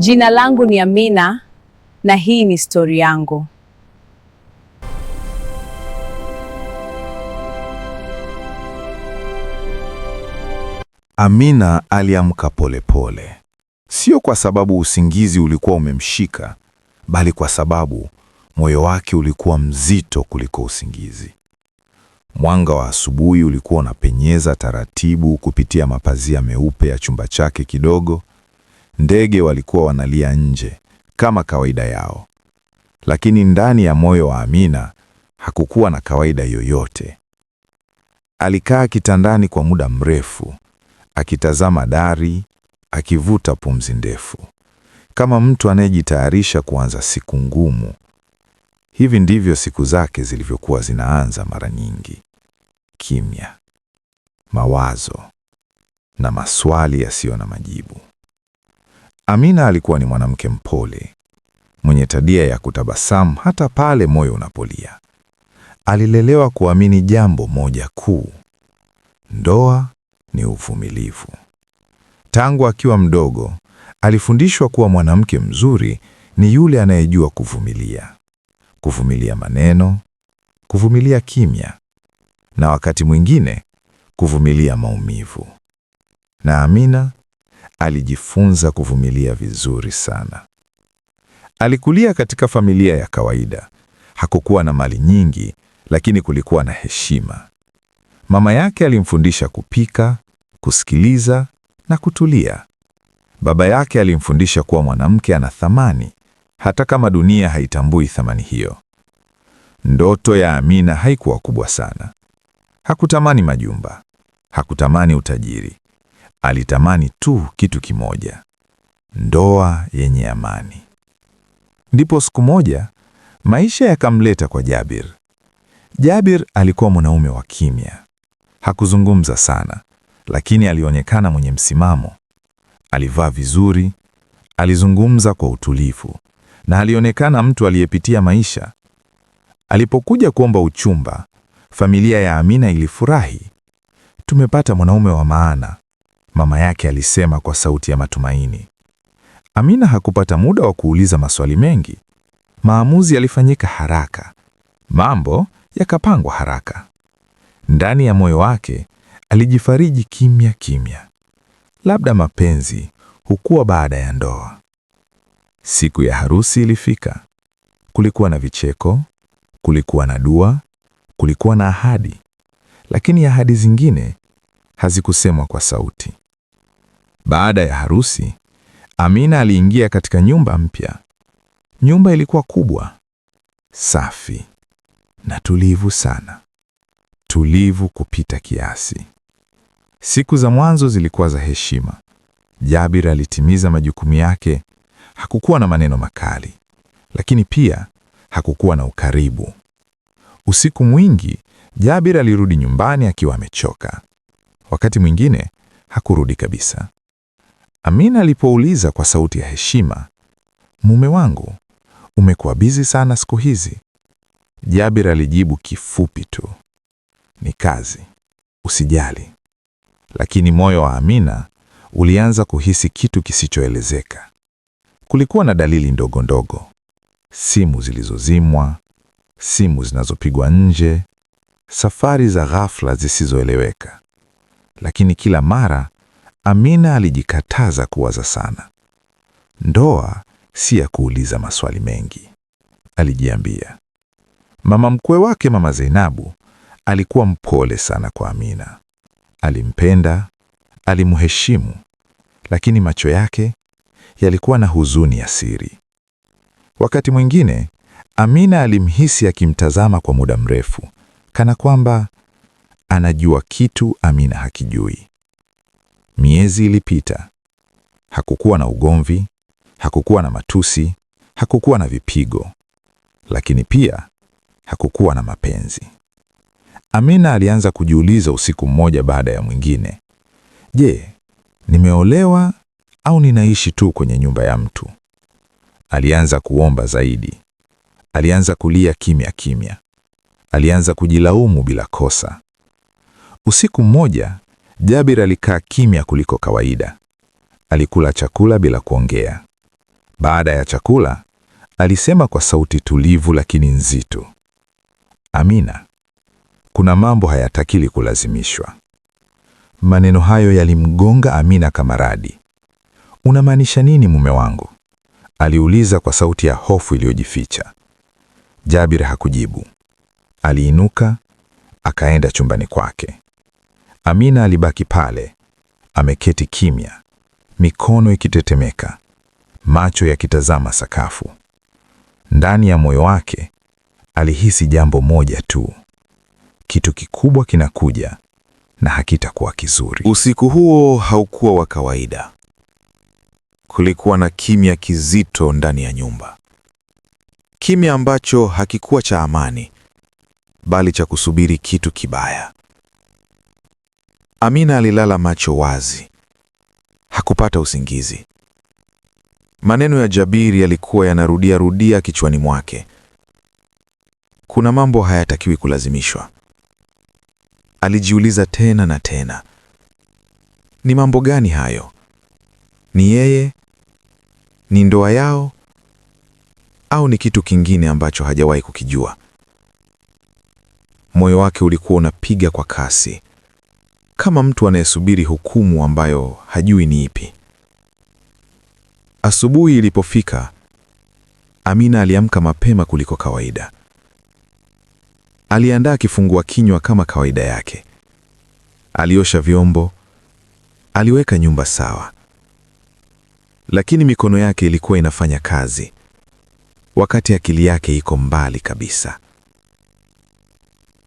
Jina langu ni Amina na hii ni stori yangu. Amina aliamka polepole. Sio kwa sababu usingizi ulikuwa umemshika, bali kwa sababu moyo wake ulikuwa mzito kuliko usingizi. Mwanga wa asubuhi ulikuwa unapenyeza taratibu kupitia mapazia meupe ya chumba chake kidogo. Ndege walikuwa wanalia nje kama kawaida yao. Lakini ndani ya moyo wa Amina hakukuwa na kawaida yoyote. Alikaa kitandani kwa muda mrefu, akitazama dari, akivuta pumzi ndefu, kama mtu anayejitayarisha kuanza siku ngumu. Hivi ndivyo siku zake zilivyokuwa zinaanza mara nyingi. Kimya, mawazo na maswali yasiyo na majibu. Amina alikuwa ni mwanamke mpole, mwenye tabia ya kutabasamu hata pale moyo unapolia. Alilelewa kuamini jambo moja kuu: ndoa ni uvumilivu. Tangu akiwa mdogo, alifundishwa kuwa mwanamke mzuri ni yule anayejua kuvumilia. Kuvumilia maneno, kuvumilia kimya, na wakati mwingine kuvumilia maumivu. Na Amina alijifunza kuvumilia vizuri sana. Alikulia katika familia ya kawaida. Hakukuwa na mali nyingi, lakini kulikuwa na heshima. Mama yake alimfundisha kupika, kusikiliza na kutulia. Baba yake alimfundisha kuwa mwanamke ana thamani, hata kama dunia haitambui thamani hiyo. Ndoto ya Amina haikuwa kubwa sana. Hakutamani majumba, hakutamani utajiri. Alitamani tu kitu kimoja: ndoa yenye amani. Ndipo siku moja maisha yakamleta kwa Jabir. Jabir alikuwa mwanaume wa kimya. Hakuzungumza sana, lakini alionekana mwenye msimamo. Alivaa vizuri, alizungumza kwa utulivu, na alionekana mtu aliyepitia maisha. Alipokuja kuomba uchumba, familia ya Amina ilifurahi. Tumepata mwanaume wa maana, mama yake alisema kwa sauti ya matumaini. Amina hakupata muda wa kuuliza maswali mengi. Maamuzi yalifanyika haraka, mambo yakapangwa haraka. Ndani ya moyo wake alijifariji kimya kimya, labda mapenzi hukua baada ya ndoa. Siku ya harusi ilifika. Kulikuwa na vicheko, kulikuwa na dua, kulikuwa na ahadi, lakini ahadi zingine hazikusemwa kwa sauti. Baada ya harusi, Amina aliingia katika nyumba mpya. Nyumba ilikuwa kubwa, safi na tulivu sana. Tulivu kupita kiasi. Siku za mwanzo zilikuwa za heshima. Jabir alitimiza majukumu yake. Hakukuwa na maneno makali, lakini pia hakukuwa na ukaribu. Usiku mwingi, Jabir alirudi nyumbani akiwa amechoka. Wakati mwingine hakurudi kabisa. Amina alipouliza kwa sauti ya heshima, "Mume wangu, umekuwa bizi sana siku hizi?" Jabir alijibu kifupi tu, "Ni kazi, usijali." Lakini moyo wa Amina ulianza kuhisi kitu kisichoelezeka. Kulikuwa na dalili ndogo ndogo: simu zilizozimwa, simu zinazopigwa nje, safari za ghafla zisizoeleweka. Lakini kila mara Amina alijikataza kuwaza sana. Ndoa si ya kuuliza maswali mengi, alijiambia. Mama mkwe wake, Mama Zainabu, alikuwa mpole sana kwa Amina. Alimpenda, alimheshimu, lakini macho yake yalikuwa na huzuni ya siri. Wakati mwingine Amina alimhisi akimtazama kwa muda mrefu, kana kwamba anajua kitu Amina hakijui. Miezi ilipita. Hakukuwa na ugomvi, hakukuwa na matusi, hakukuwa na vipigo, lakini pia hakukuwa na mapenzi. Amina alianza kujiuliza usiku mmoja baada ya mwingine, je, nimeolewa au ninaishi tu kwenye nyumba ya mtu? Alianza kuomba zaidi. Alianza kulia kimya kimya. Alianza kujilaumu bila kosa. Usiku mmoja, Jabir alikaa kimya kuliko kawaida. Alikula chakula bila kuongea. Baada ya chakula, alisema kwa sauti tulivu lakini nzito, Amina, kuna mambo hayatakili kulazimishwa. Maneno hayo yalimgonga Amina kama radi. Unamaanisha nini mume wangu? Aliuliza kwa sauti ya hofu iliyojificha. Jabir hakujibu. Aliinuka, akaenda chumbani kwake. Amina alibaki pale, ameketi kimya, mikono ikitetemeka, macho yakitazama sakafu. Ndani ya moyo wake alihisi jambo moja tu: kitu kikubwa kinakuja na hakitakuwa kizuri. Usiku huo haukuwa wa kawaida. Kulikuwa na kimya kizito ndani ya nyumba, kimya ambacho hakikuwa cha amani, bali cha kusubiri kitu kibaya. Amina alilala macho wazi, hakupata usingizi. Maneno ya Jabir yalikuwa yanarudia kichwani mwake. Kuna mambo hayatakiwi kulazimishwa. Alijiuliza tena na tena. Ni mambo gani hayo? Ni yeye? Ni ndoa yao? Au ni kitu kingine ambacho hajawahi kukijua? Moyo wake ulikuwa unapiga kwa kasi, kama mtu anayesubiri hukumu ambayo hajui ni ipi. Asubuhi ilipofika, Amina aliamka mapema kuliko kawaida. Aliandaa kifungua kinywa kama kawaida yake. Aliosha vyombo, aliweka nyumba sawa. Lakini mikono yake ilikuwa inafanya kazi, wakati akili yake iko mbali kabisa.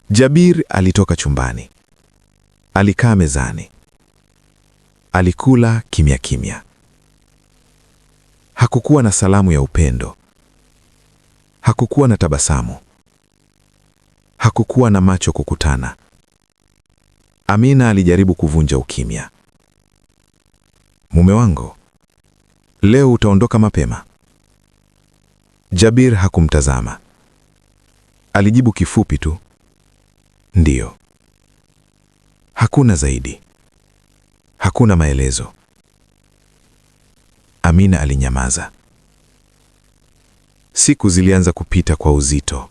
Jabir alitoka chumbani. Alikaa mezani. Alikula kimya kimya. Hakukuwa na salamu ya upendo. Hakukuwa na tabasamu. Hakukuwa na macho kukutana. Amina alijaribu kuvunja ukimya. Mume wangu, leo utaondoka mapema? Jabir hakumtazama. Alijibu kifupi tu, ndiyo. Hakuna zaidi. Hakuna maelezo. Amina alinyamaza. Siku zilianza kupita kwa uzito.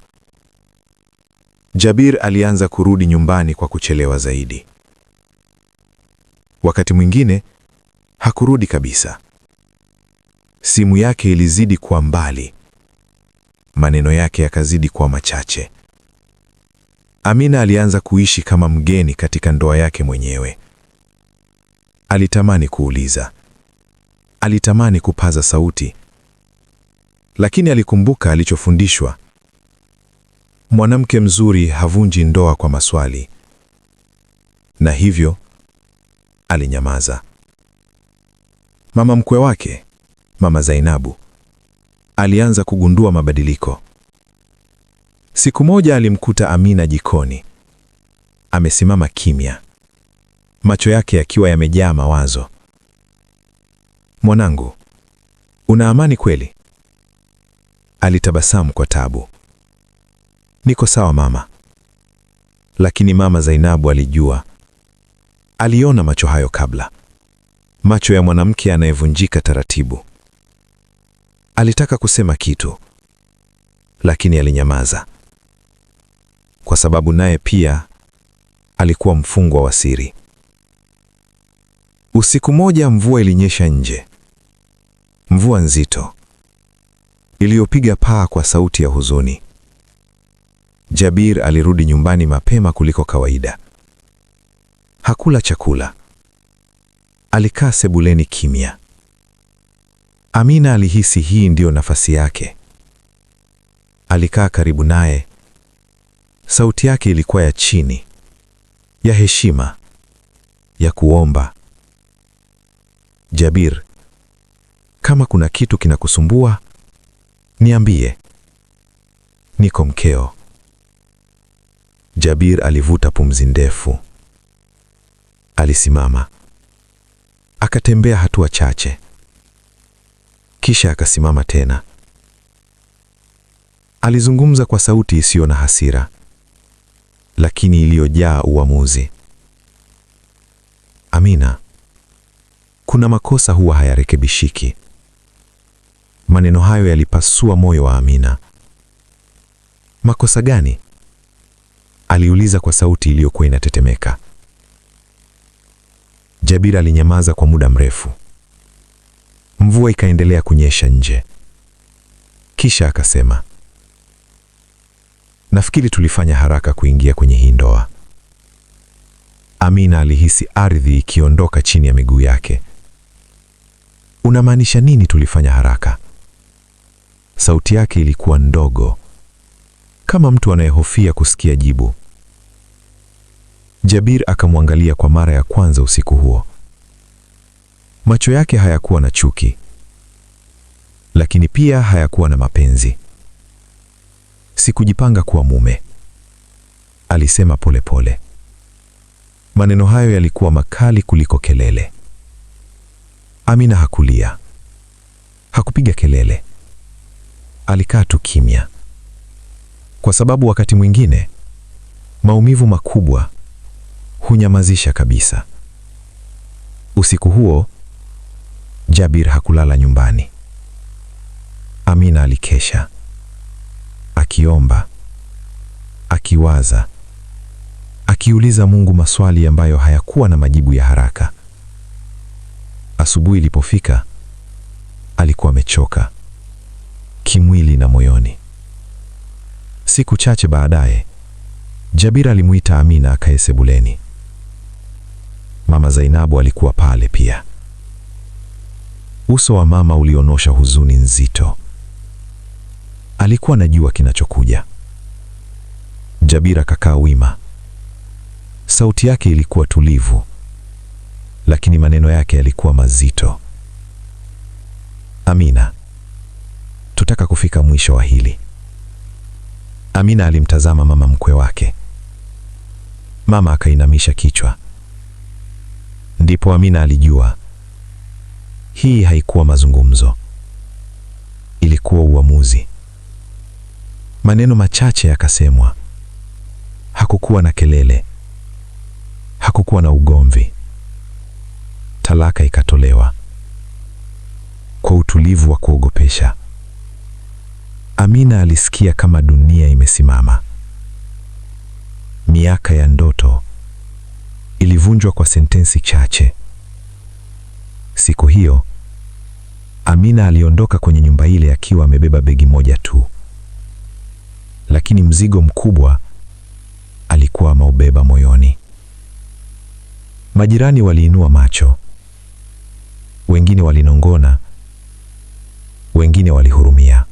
Jabir alianza kurudi nyumbani kwa kuchelewa zaidi. Wakati mwingine hakurudi kabisa. Simu yake ilizidi kuwa mbali. Maneno yake yakazidi kuwa machache. Amina alianza kuishi kama mgeni katika ndoa yake mwenyewe. Alitamani kuuliza. Alitamani kupaza sauti. Lakini alikumbuka alichofundishwa. Mwanamke mzuri havunji ndoa kwa maswali. Na hivyo alinyamaza. Mama mkwe wake, Mama Zainabu, alianza kugundua mabadiliko. Siku moja alimkuta Amina jikoni. Amesimama kimya, macho yake yakiwa yamejaa mawazo. Mwanangu, una amani kweli? Alitabasamu kwa tabu. Niko sawa mama. Lakini Mama Zainabu alijua. Aliona macho hayo kabla. Macho ya mwanamke anayevunjika taratibu. Alitaka kusema kitu, lakini alinyamaza. Kwa sababu naye pia alikuwa mfungwa wa siri. Usiku moja mvua ilinyesha nje. Mvua nzito iliyopiga paa kwa sauti ya huzuni. Jabir alirudi nyumbani mapema kuliko kawaida. Hakula chakula. Alikaa sebuleni kimya. Amina alihisi hii ndiyo nafasi yake. Alikaa karibu naye. Sauti yake ilikuwa ya chini, ya heshima, ya kuomba. Jabir, kama kuna kitu kinakusumbua, niambie. Niko mkeo. Jabir alivuta pumzi ndefu. Alisimama. Akatembea hatua chache. Kisha akasimama tena. Alizungumza kwa sauti isiyo na hasira, lakini iliyojaa uamuzi. Amina, kuna makosa huwa hayarekebishiki. Maneno hayo yalipasua moyo wa Amina. Makosa gani? Aliuliza kwa sauti iliyokuwa inatetemeka. Jabir alinyamaza kwa muda mrefu. Mvua ikaendelea kunyesha nje. Kisha akasema, nafikiri tulifanya haraka kuingia kwenye hii ndoa. Amina alihisi ardhi ikiondoka chini ya miguu yake. Unamaanisha nini tulifanya haraka? Sauti yake ilikuwa ndogo, kama mtu anayehofia kusikia jibu. Jabir akamwangalia kwa mara ya kwanza usiku huo. Macho yake hayakuwa na chuki, lakini pia hayakuwa na mapenzi. Sikujipanga kuwa mume, alisema polepole pole. Maneno hayo yalikuwa makali kuliko kelele. Amina hakulia, hakupiga kelele. Alikaa tu kimya, kwa sababu wakati mwingine maumivu makubwa hunyamazisha kabisa. Usiku huo Jabir hakulala nyumbani. Amina alikesha, akiomba, akiwaza, akiuliza Mungu maswali ambayo hayakuwa na majibu ya haraka. Asubuhi ilipofika, alikuwa amechoka kimwili na moyoni. Siku chache baadaye, Jabir alimuita Amina akae sebuleni. Mama Zainabu alikuwa pale pia. Uso wa mama ulionosha huzuni nzito. Alikuwa anajua kinachokuja. Jabir akakaa wima. Sauti yake ilikuwa tulivu, lakini maneno yake yalikuwa mazito. Amina, tutaka kufika mwisho wa hili. Amina alimtazama mama mkwe wake. Mama akainamisha kichwa. Ndipo Amina alijua hii haikuwa mazungumzo, ilikuwa uamuzi. Maneno machache yakasemwa. Hakukuwa na kelele, hakukuwa na ugomvi. Talaka ikatolewa kwa utulivu wa kuogopesha. Amina alisikia kama dunia imesimama. Miaka ya ndoto ilivunjwa kwa sentensi chache. Siku hiyo Amina aliondoka kwenye nyumba ile akiwa amebeba begi moja tu, lakini mzigo mkubwa alikuwa ameubeba moyoni. Majirani waliinua macho, wengine walinongona, wengine walihurumia.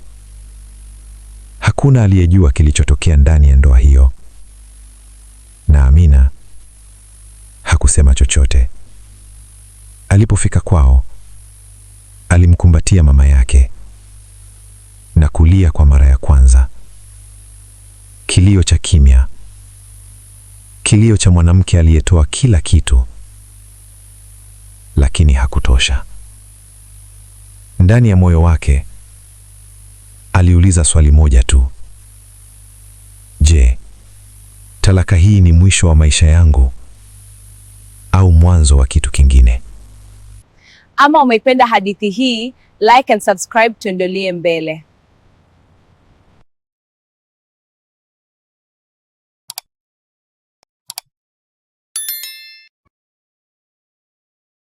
Hakuna aliyejua kilichotokea ndani ya ndoa hiyo, na Amina hakusema chochote. Alipofika kwao, alimkumbatia mama yake na kulia kwa mara ya kwanza. Kilio cha kimya, kilio cha mwanamke aliyetoa kila kitu, lakini hakutosha. Ndani ya moyo wake aliuliza swali moja tu: je, talaka hii ni mwisho wa maisha yangu au mwanzo wa kitu kingine? Ama umeipenda hadithi hii, like and subscribe tuendelee mbele.